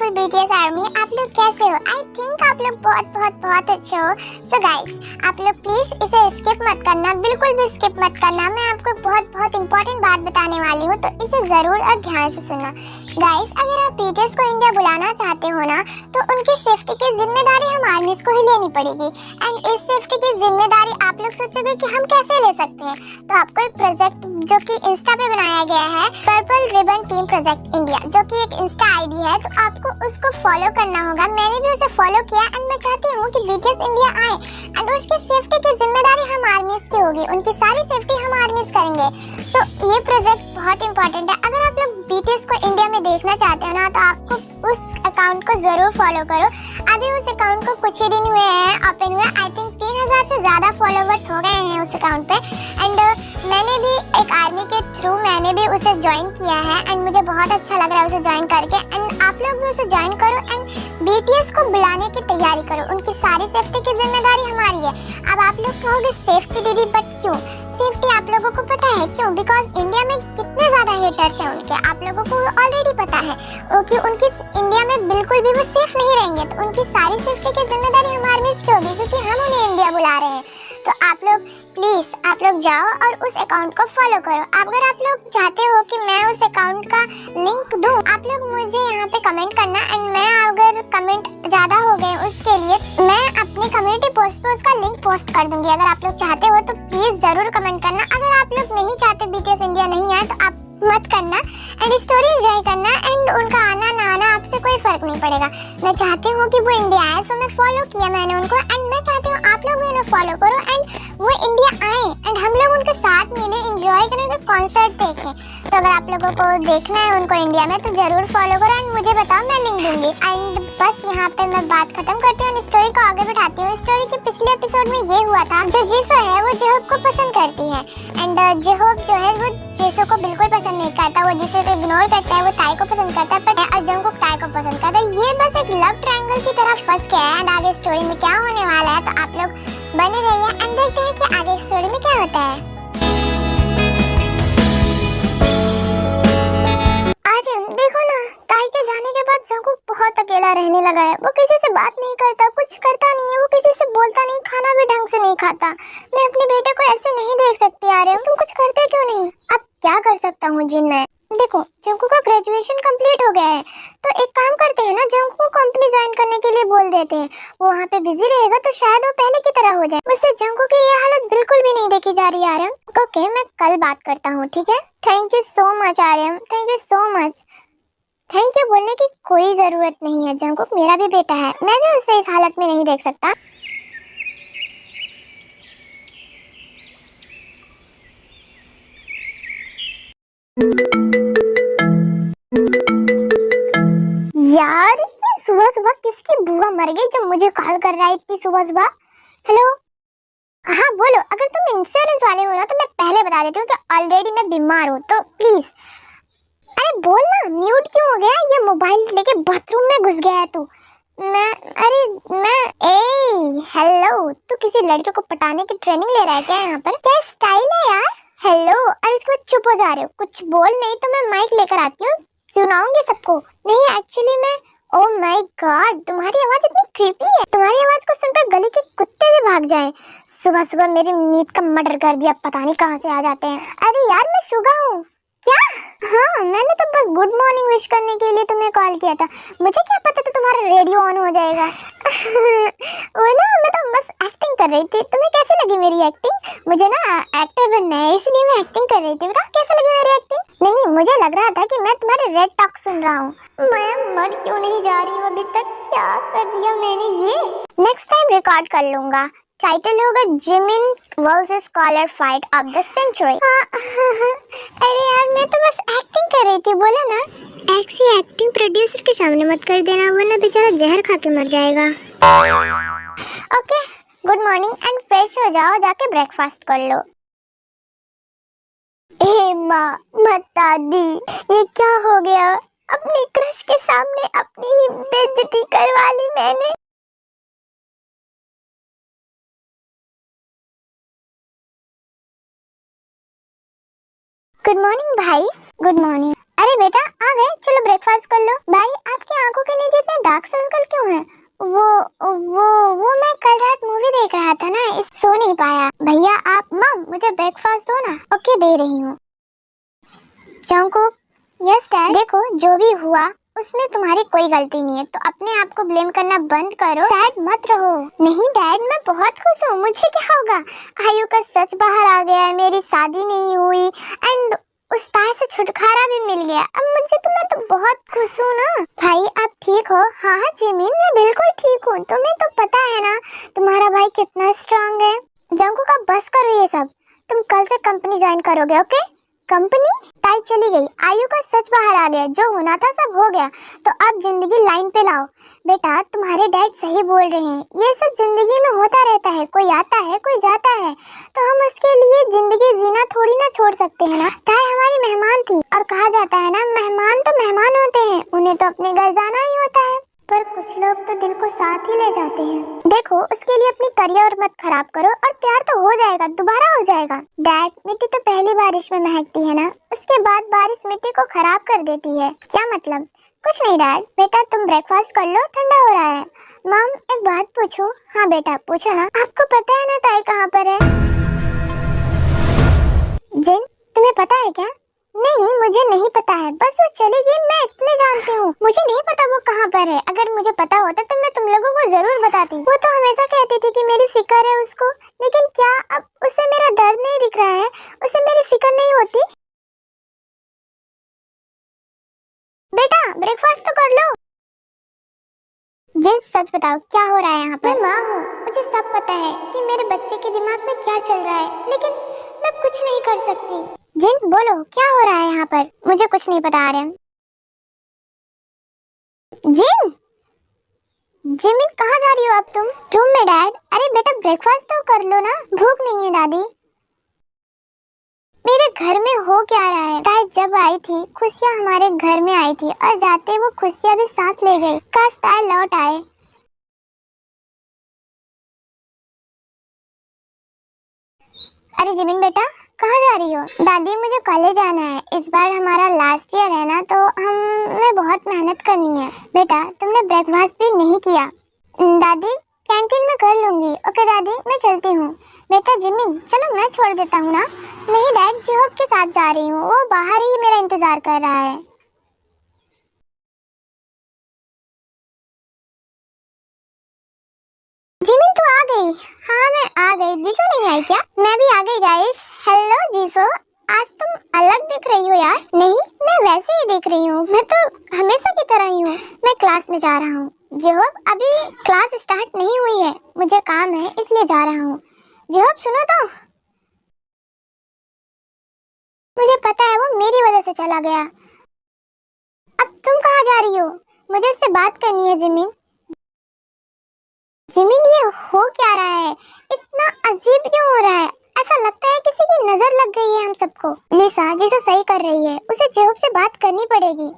Beautiful BTS army, आप लोग कैसे हो? आई थिंक आप लोग बहुत बहुत बहुत अच्छे हो। सो गाइस, आप लोग प्लीज इसे स्किप मत करना, बिल्कुल भी स्किप मत करना। मैं आपको बहुत बहुत इंपॉर्टेंट बात बताने वाली हूँ, तो इसे जरूर और ध्यान से सुनना। गाइस, अगर आप बीटीएस को इंडिया बुलाना चाहते हो ना, तो उनकी सेफ्टी की जिम्मेदारी हम आर्मीज को ही लेनी पड़ेगी। एंड इस सेफ्टी की जिम्मेदारी आप लोग सोचोगे कि हम कैसे ले सकते हैं, तो आपको एक प्रोजेक्ट जो कि इंस्टा पे बनाया गया है, purple ribbon team project India, जो कि एक इंस्टा आईडी है, तो आपको उसको फॉलो करना होगा। मैंने भी उसे फॉलो किया एंड मैं चाहती हूँ कि बीटीएस इंडिया आए एंड उसकी सेफ्टी की जिम्मेदारी हम आर्मीज की होगी, उनकी सारी सेफ्टी हम आर्मीज करेंगे। तो ये प्रोजेक्ट बहुत इंपॉर्टेंट है। अगर आप लोग बीटीएस को इंडिया में देखना चाहते हो ना, तो आपको उस अकाउंट को जरूर फॉलो करो। अभी उस अकाउंट को कुछ ही दिन हुए हैं ओपन हुए, आई थिंक 3000 से ज्यादा फॉलोवर्स हो गए हैं उस अकाउंट पे। एंड मैंने भी एक आर्मी के थ्रू मैंने भी उसे ज्वाइन किया है एंड मुझे बहुत अच्छा लग रहा है उसे ज्वाइन करके। एंड आप लोग भी उसे ज्वाइन करो एंड बीटीएस को बुलाने की तैयारी करो, उनकी सारी सेफ्टी की जिम्मेदारी हमारी है। अब आप लोग कहोगे सेफ्टी दीदी, बट क्यों सेफ्टी? आप लोगों को पता है क्यों? बिकॉज इंडिया में कितने ज्यादा हेटर्स हैं उनके, आप लोगों को ऑलरेडी पता है कि उनकी इंडिया में बिल्कुल भी वो सेफ नहीं रहेंगे। तो उनकी सारी सेफ्टी की जिम्मेदारी हम आर्मीज की होगी, क्योंकि हम उन्हें इंडिया बुला रहे हैं। तो आप लोग प्लीज आप लोग जाओ और उस अकाउंट को फॉलो करो। अगर आप लोग चाहते हो कि मैं उस अकाउंट का लिंक दूं, आप लोग मुझे यहाँ पे कमेंट करना एंड मैं अगर कमेंट ज्यादा हो गए उसके लिए मैं अपनी कम्युनिटी पोस्ट पे उसका लिंक पोस्ट कर दूंगी। अगर आप लोग चाहते हो तो प्लीज जरूर कमेंट करना। अगर आप लोग नहीं चाहते बीटीएस इंडिया नहीं आए तो आप मत करना एंड स्टोरी एंजॉय करना एंड उनका आना ना आना आपसे कोई फर्क नहीं पड़ेगा। मैं चाहती हूँ कि वो इंडिया आए, सो मैं फॉलो किया मैंने उनको एंड मैं चाहती हूँ आप लोग भी उन्हें फॉलो करो एंड वो इंडिया आए एंड हम लोग उनके साथ मिले, एंजॉय करें, उनका कॉन्सर्ट देखें। तो अगर आप लोगों को देखना है उनको इंडिया में तो जरूर फॉलो करो एंड मुझे बताओ, मैं लिंक दूंगी। एंड बस यहाँ पे मैं बात खत्म करती हूँ, स्टोरी को आगे बढ़ाती हूँ। स्टोरी के पिछले एपिसोड में ये हुआ था, जो जीसो है वो जेहोब को पसंद करती है एंड जेहोब जो है वो जीसो को बिल्कुल पसंद नहीं करता, वो जीसो को इग्नोर करता है, वो ताई को पसंद करता है, पर और जंगकुक ताई को पसंद करता है। ये बस एक लव ट्रायंगल की तरह फंस गया है एंड आगे स्टोरी में क्या होने वाला है तो आप लोग बने रहिए एंड देखते हैं कि आगे स्टोरी में क्या होता है। आज देखो ना, ताई के जाने के बाद जंगकुक बहुत अकेला रहने लगा है। वो किसी से बात नहीं करता, कुछ करता नहीं है, वो किसी से बोलता नहीं, खाना भी ढंग से नहीं खाता। मैं अपने बेटे को ऐसे नहीं देख सकती आ रहे हो, तुम कुछ करते क्यों नहीं? अब क्या कर सकता हूँ जिन मैं? देखो, जंगकुक का ग्रेजुएशन कंप्लीट हो गया है, तो एक काम करते हैं ना, जंगकुक को कंपनी ज्वाइन करने के लिए बोल देते हैं। वो वहाँ पे बिजी रहेगा तो शायद वो पहले की तरह हो जाए। उससे जंगकुक की ये हालत बिल्कुल भी नहीं देखी जा रही है आर्यन। ओके, मैं कल बात करता हूँ, ठीक है? Thank you so much Aryan, thank you so much. Thank you बोलने की कोई जरूरत नहीं है, जंगकुक मेरा भी बेटा है, मैं भी उसे इस हालत में नहीं देख सकता। यार, इतनी सुबह सुबह किसकी बुआ मर गई जो मुझे कॉल कर रहा है इतनी सुबह सुबह? हेलो, हाँ बोलो। अगर तुम इंश्योरेंस वाले हो ना तो मैं पहले बता देती हूँ कि ऑलरेडी मैं बीमार हूँ, तो प्लीज। अरे बोल ना, म्यूट क्यों हो गया? ये मोबाइल लेके बाथरूम में घुस गया है तू। हेलो, तू किसी लड़के को पटाने की ट्रेनिंग ले रहा है क्या यहाँ पर? क्या स्टाइल है यार? हेलो, और उसके बाद चुप हो जा रहे हो। कुछ बोल नहीं तो मैं माइक लेकर आती हूँ, सुनाऊंगी सबको। नहीं एक्चुअली मैं, ओह माय गॉड, तुम्हारी आवाज इतनी क्रीपी है, तुम्हारी आवाज को सुनकर गली के कुत्ते भी भाग जाएं। सुबह सुबह मेरी नींद का मर्डर कर दिया, पता नहीं कहाँ से आ जाते हैं। अरे यार, मैं शुगा हूँ। क्या? हाँ, मैंने तो बस गुड मॉर्निंग विश करने के लिए तुम्हें कॉल किया था। मुझे क्या पता था तुम्हारा रेडियो ऑन हो जाएगा। वो ना, मैं तो बस एक्टिंग कर रही थी। तुम्हें कैसे लगी मेरी एक्टिंग? मुझे ना एक्टर बनना है, इसलिए मैं एक्टिंग कर रही थी। बताओ कैसे लगी मेरी एक्टिंग? नहीं, मुझे लग रहा था कि मैं तुम्हारे रेड टॉक सुन रहा हूँ। मैं मर क्यों नहीं जा रही हूँ अभी तक? क्या कर दिया मैंने ये? नेक्स्ट टाइम रिकॉर्ड कर लूंगा। टाइटल होगा Jimin versus scholar fight of the century. अरे यार, मैं तो बस एक्टिंग कर रही थी, बोला ना। ऐसी एक्टिंग प्रोड्यूसर के सामने मत कर देना, वरना बेचारा जहर खा के मर जाएगा। Okay, good morning and fresh हो जाओ, जाके ब्रेकफास्ट कर लो। ए माँ, बता दी, ये क्या हो गया? अपनी क्रश के सामने अपनी ही बेइज्जती करवा ली मैंने। गुड मॉर्निंग भाई। Good morning. अरे बेटा, आ गए, चलो ब्रेकफास्ट कर लो। भाई, आप क्या आंखों के नीचे इतने डार्क सर्कल क्यों हैं? वो मैं कल रात मूवी देख रहा था ना, इस सो नहीं पाया। भैया आप मम मुझे ब्रेकफास्ट दो ना। ओके दे रही हूँ। Jungkook, yes dad. देखो जो भी हुआ उसमें तुम्हारी कोई गलती नहीं है, तो अपने आप को ब्लेम करना बंद करो, सैड मत रहो। नहीं डैड मैं बहुत खुश हूँ, मुझे क्या होगा? आयु का सच बाहर आ गया है, मेरी शादी नहीं हुई एंड उस ताय से छुटकारा भी मिल गया। अब मैं तो बहुत खुश हूँ ना। भाई आप ठीक हो? हाँ हाँ जिमिन मैं बिल्कुल ठीक हूँ, तुम्हें तो पता है ना तुम्हारा भाई कितना स्ट्रांग है। जंगकुक आप बस करो ये सब, तुम कल से कंपनी ज्वाइन करोगे। ओके? कंपनी? ताई चली गई, आयु का सच बाहर आ गया, जो होना था सब हो गया, तो अब जिंदगी लाइन पे लाओ। बेटा तुम्हारे डैड सही बोल रहे हैं, ये सब जिंदगी में होता रहता है, कोई आता है कोई जाता है, तो हम उसके लिए जिंदगी जीना थोड़ी ना छोड़ सकते हैं ना। ताई हमारी मेहमान थी, और कहा जाता है ना मेहमान तो मेहमान होते हैं, उन्हें तो अपने घर जाना ही होता है, पर कुछ लोग तो दिल को साथ ही ले जाते हैं। देखो उसके लिए अपनी करियर मत खराब करो, और प्यार तो हो जाएगा, दोबारा हो जाएगा। डैड मिट्टी तो पहली बारिश में महकती है ना, उसके बाद बारिश मिट्टी को खराब कर देती है। क्या मतलब? कुछ नहीं डैड। बेटा तुम ब्रेकफास्ट कर लो, ठंडा हो रहा है। मम एक बात पूछूं? हाँ बेटा पूछो ना। आपको पता है ना ताई कहाँ पर है? जिन तुम्हें पता है क्या? नहीं मुझे नहीं पता है, बस वो चली गई, मैं इतने जानती हूँ, मुझे नहीं पता वो कहाँ पर है। अगर मुझे पता होता तो मैं तुम लोगों को जरूर बताती। वो तो हमेशा कहती थी कि मेरी फिक्र है उसको, लेकिन क्या अब उसे मेरा दर्द नहीं दिख रहा है? उसे मेरी फिक्र नहीं होती? बेटा ब्रेकफास्ट तो कर लो। जिन सच बताओ क्या हो रहा है यहाँ पर? मैं माँ हूँ, मुझे सब पता है कि मेरे बच्चे के दिमाग में क्या चल रहा है, लेकिन मैं कुछ नहीं कर सकती। जिन बोलो क्या हो रहा है यहाँ पर? मुझे कुछ नहीं पता आ रहा है। जिन जिमिन कहाँ जा रही हो अब तुम? रूम में डैड। अरे बेटा ब्रेकफास्ट तो कर लो ना, भूख नहीं है दादी। मेरे घर में हो क्या रहा है? ताई जब आई थी खुशियाँ हमारे घर में आई थी, और जाते वो खुशियाँ भी साथ ले गई। काश ताई लौट आए। अरे जिमिन बेटा कहाँ जा रही हो? दादी मुझे कॉलेज जाना है, इस बार हमारा लास्ट ईयर है ना, तो हमें बहुत मेहनत करनी है। बेटा तुमने ब्रेकफास्ट भी नहीं किया। दादी कैंटीन में कर लूंगी। ओके दादी मैं चलती हूँ। बेटा जिमिन चलो मैं छोड़ देता हूँ ना। नहीं डैड जोहब के साथ जा रही हूँ, वो बाहर ही मेरा इंतजार कर रहा है। जिमिन तू आ गई? हाँ मैं आ गई। जीसो नहीं आई क्या? मैं भी आ गई गाइस। हेलो जीसो, आज तुम अलग दिख रही हो यार। नहीं मैं वैसे ही दिख रही हूँ, मैं तो हमेशा की तरह ही हूँ। मैं क्लास में जा रहा हूँ। जोहब अभी क्लास स्टार्ट नहीं हुई है, मुझे काम है इसलिए जा रहा हूँ। जोहब सुनो तो, मुझे पता है वो मेरी वजह से चला गया। अब तुम कहाँ जा रही हो? मुझे उससे बात करनी है। जिमिन जिमिन ये हो क्या रहा है? इतना अजीब क्यों हो रहा है? ऐसा लगता है किसी की नजर लग गई है हम सबको। लिसा जिसो सही कर रही है, उसे जेहोब से बात करनी पड़ेगी।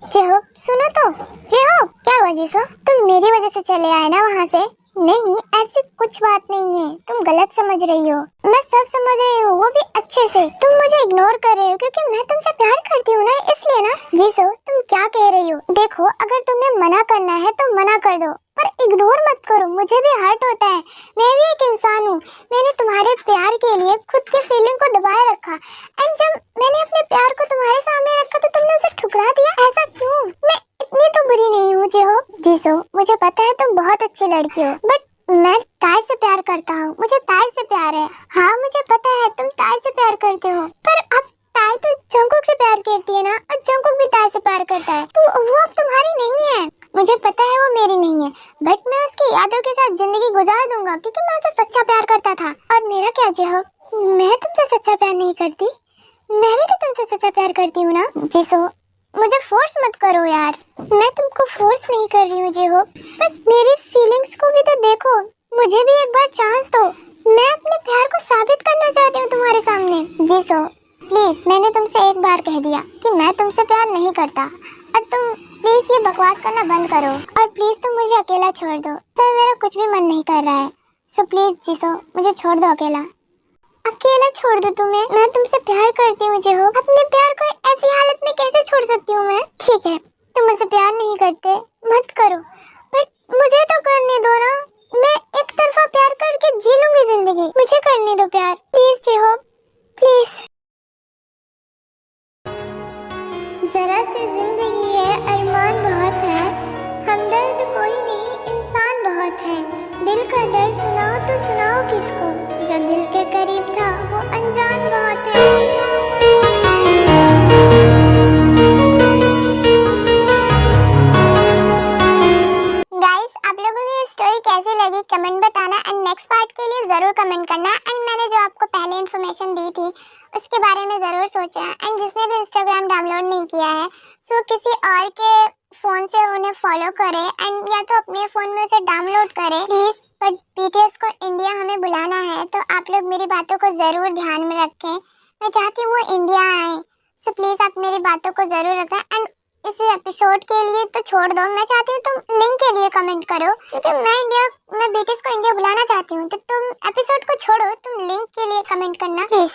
जेहोब सुनो तो। जेहोब क्या हुआ जिसो? तुम मेरी वजह से चले आए ना वहाँ से? नहीं ऐसी कुछ बात नहीं है, तुम गलत समझ रही हो। मैं सब समझ रही हूँ, वो भी अच्छे से। तुम मुझे इग्नोर कर रहे हो क्योंकि मैं तुमसे प्यार करती हूँ ना, इसलिए ना। जीसो तुम क्या कह रही हो? देखो अगर तुम्हें मना करना है तो मना कर दो, पर इग्नोर मत करो, मुझे भी हर्ट होता है। मैं भी एक इंसान हूँ, मैंने तुम्हारे प्यार के लिए खुद की फीलिंग को दबाए रखा, एंड जब मैंने अपने प्यार को तुम्हारे सामने रखा तो तुमने उसे ठुकरा दिया। ऐसा क्यों? मैं इतनी तो बुरी नहीं हूँ जेहोब। जीसो मुझे पता है तुम बहुत अच्छी लड़की हो, बट मैं ताई से प्यार करता हूँ, मुझे ताई से प्यार है। हाँ मुझे पता है तुम ताई से प्यार करते हो, पर अब ताई तो जंगकुक से प्यार करती है ना, और जंगकुक भी ताई से प्यार करता है, तो वो अब तुम्हारी नहीं है। मुझे पता है वो मेरी नहीं है, बट मैं उसकी यादों के साथ जिंदगी गुजार दूंगा क्योंकि मैं उसे सच्चा प्यार करता था। और मेरा क्या जेहोब, मैं तुमसे सच्चा प्यार नहीं करती? मैं भी तो तुमसे सच्चा प्यार करती हूँ ना। जीसो मुझे फोर्स मत करो यार, मैं तुमको फोर्स नहीं कर रही हूँ जेहोब, बट मेरी फीलिंग्स को भी तो देखो, मुझे भी एक बार चांस दो। मैं अपने प्यार को साबित करना चाहती हूँ तुम्हारे सामने। जीसो प्लीज, मैंने तुमसे एक बार कह दिया कि मैं तुमसे प्यार नहीं करता, और तुम प्लीज ये बकवास करना बंद करो, और प्लीज तुम मुझे अकेला छोड़ दो। सर मेरा कुछ भी मन नहीं कर रहा है, सो प्लीज जीसो मुझे छोड़ दो अकेला। अकेला छोड़ दो तुम्हें? मैं तुमसे प्यार करती हूँ जेहोब, अपने प्यार को ऐसी हालत में कैसे छोड़ सकती हूँ मैं? ठीक है तुम जिंदगी है, अरमान बहुत है, हमदर्द कोई नहीं, इंसान बहुत है। दिल का दर्द सुनाओ तो सुनाओ किसको, जो दिल के करीब था वो अनजान बहुत है। गाइस, आप लोगों को ये स्टोरी कैसी लगी कमेंट बताना एंड नेक्स्ट पार्ट के लिए जरूर कमेंट करना। एंड मैंने जो आपको पहले इन्फॉर्मेशन दी थी उसके बारे में जरूर सोचना। एंड जिसने भी इंस्टाग्राम डाउनलोड नहीं किया है सो किसी और के फोन से उन्हें फॉलो करे एंड या तो अपने फोन में उसे डाउनलोड करे प्लीज। बट बीटीएस को इंडिया हमें बुलाना है तो आप लोग मेरी बातों को जरूर ध्यान में रखें। मैं चाहती हूँ वो इंडिया आए, सो प्लीज आप मेरी बातों को जरूर रखें। एंड इस एपिसोड के लिए तो छोड़ दो, मैं चाहती हूँ तुम लिंक के लिए कमेंट करो क्योंकि मैं बीटीएस को इंडिया बुलाना चाहती हूँ। तो तुम एपिसोड को छोड़ो, तुम लिंक के लिए कमेंट करना प्लीज।